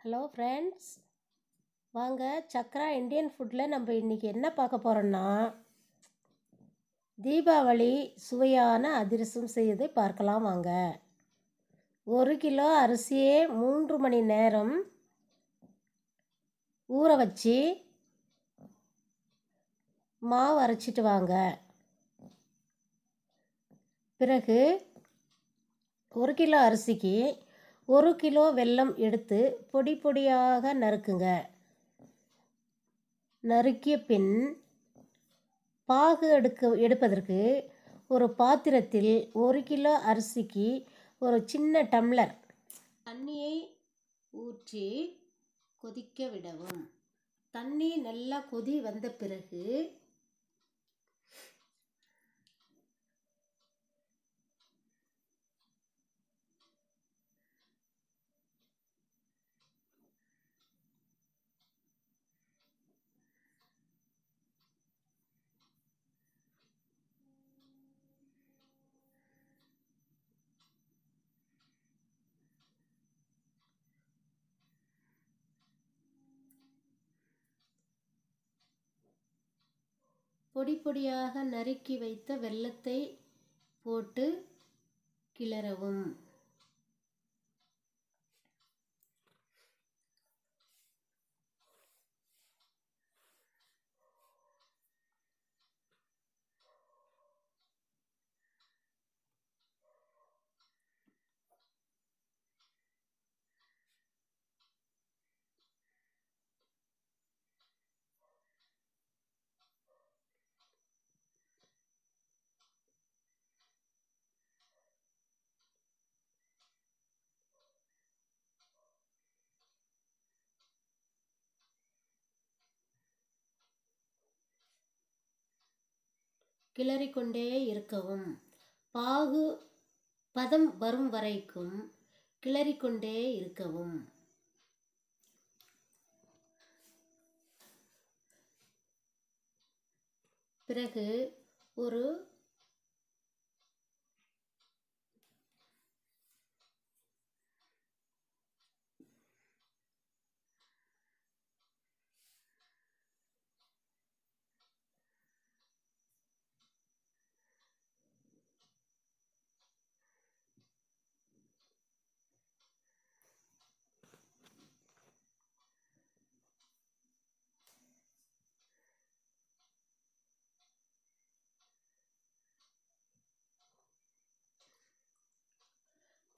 Hello friends, வாங்க Chakra Indian ஃபுட்டில் நம்ம இன்றைக்கி என்ன பார்க்க போகிறோன்னா தீபாவளி சுவையான அதிரசம் செய்வதை பார்க்கலாம் வாங்க. 1 கிலோ அரிசியை 3 மணி நேரம் ஊற வச்சு மாவு அரைச்சிட்டு வாங்க. பிறகு 1 கிலோ அரிசிக்கு 1 கிலோ வெல்லம் எடுத்து பொடி பொடியாக நறுக்குங்க. நறுக்கிய பின் பாகு எடுப்பதற்கு ஒரு பாத்திரத்தில் 1 கிலோ அரிசிக்கு ஒரு சின்ன டம்ளர் தண்ணியை ஊற்றி கொதிக்க விடவும். தண்ணி நல்லா கொதி வந்த பிறகு பொடி பொடியாக நறுக்கி வைத்த வெல்லத்தை போட்டு கிளறவும். கிளறிக்கொண்டே இருக்கவும். பாகு பதம் வரும் வரைக்கும் கிளறிக்கொண்டே இருக்கவும். பிறகு ஒரு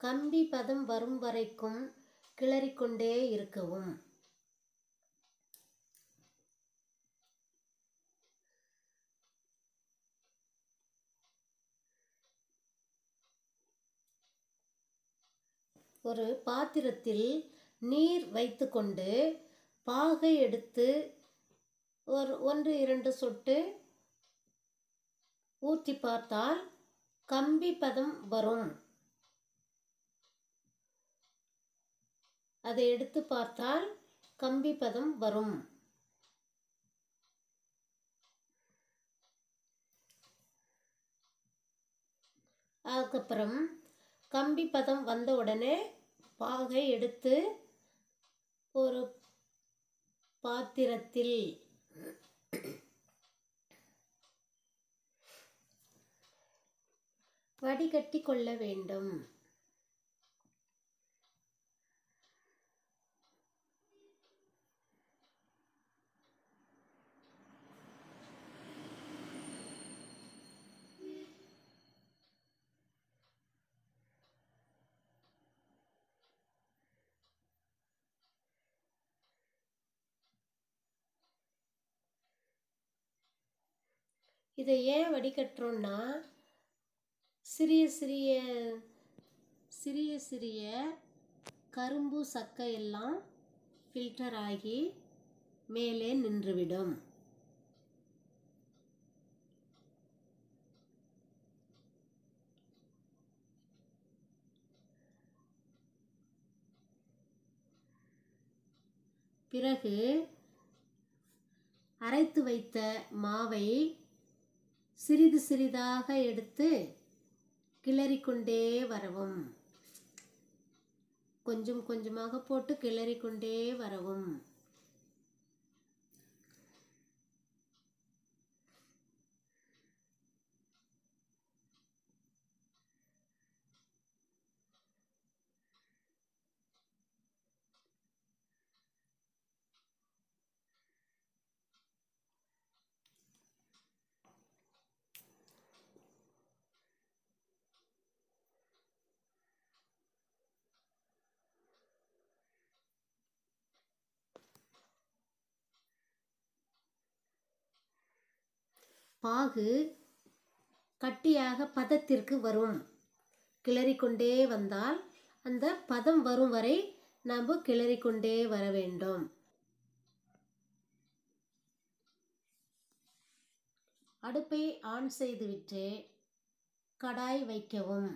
கம்பி பதம் வரும் வரைக்கும் கிளறிக்கொண்டே இருக்கவும். ஒரு பாத்திரத்தில் நீர் வைத்துக்கொண்டு பாகை எடுத்து ஒரு 1-2 சொட்டு ஊற்றி பார்த்தால் கம்பி பதம் வரும். அதை எடுத்து பார்த்தால் கம்பி பதம் வரும். அதுக்கப்புறம் கம்பி பதம் வந்த உடனே பாகை எடுத்து ஒரு பாத்திரத்தில் வடிகட்டி கொள்ள வேண்டும். இதை ஏன் வடிகட்டுறோன்னா சிறிய சிறிய கரும்பு சக்கை எல்லாம் ஃபில்டர் ஆகி மேலே நின்றுவிடும். பிறகு அரைத்து வைத்த மாவை சிறிது சிறிதாக எடுத்து கிளறிக்கொண்டே வரவும். கொஞ்சம் கொஞ்சமாக போட்டு கிளறி கொண்டே வரவும். பாகு கட்டியாக பதத்திற்கு வரும். கிளறிக்கொண்டே வந்தால் அந்த பதம் வரும் வரை நாம் கிளறிக்கொண்டே வர வேண்டும். அடுப்பை ஆன் செய்துவிட்டு கடாய் வைக்கவும்.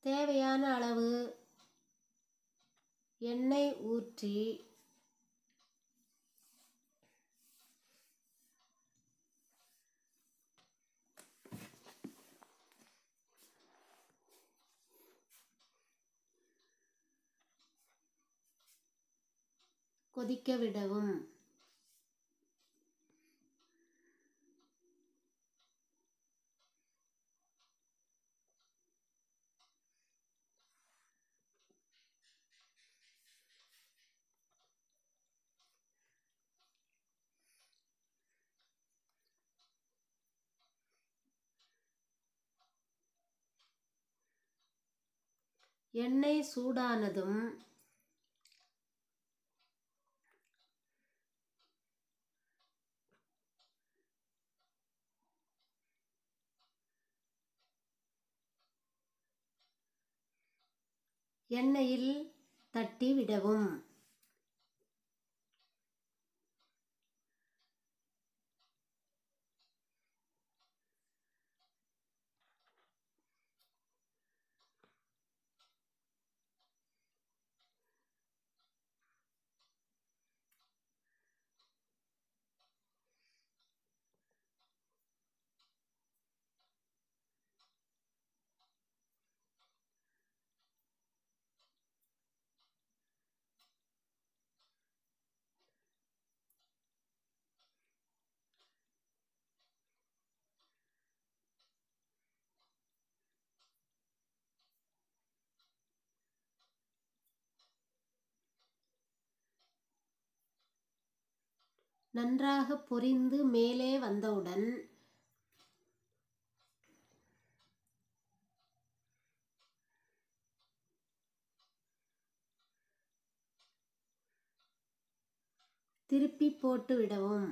தேவையான அளவு எண்ணெய் ஊற்றி கொதிக்க விடவும். எண்ணெய் சூடானதும் எண்ணெயில் தட்டி விடவும். நன்றாக பொரிந்து மேலே வந்தவுடன் திருப்பி போட்டு விடவும்.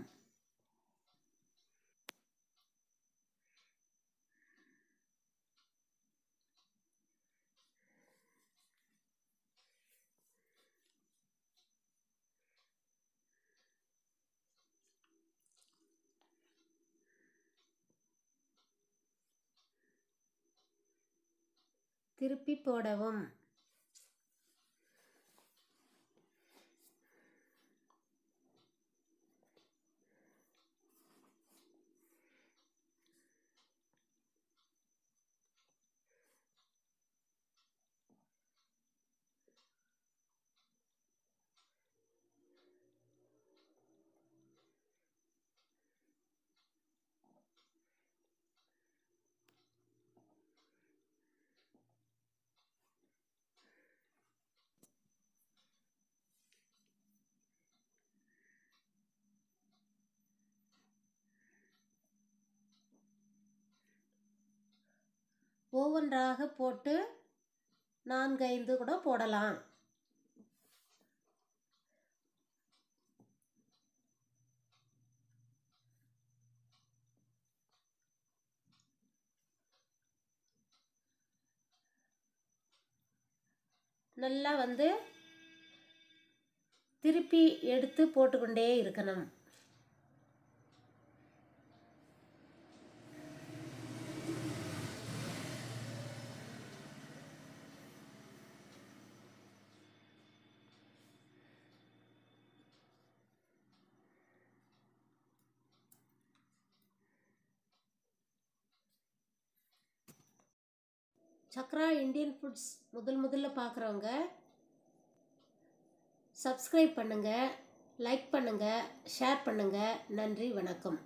திருப்பி போடவும். ஒவ்வொன்றாக போட்டு 4-5 கூட போடலாம். நல்லா திருப்பி எடுத்து போட்டுக்கொண்டே இருக்கணும். சக்ரா இந்தியன் ஃபுட்ஸ் முதல்ல பார்க்குறவங்க சப்ஸ்கிரைப் பண்ணுங்கள், லைக் பண்ணுங்கள், ஷேர் பண்ணுங்கள். நன்றி, வணக்கம்.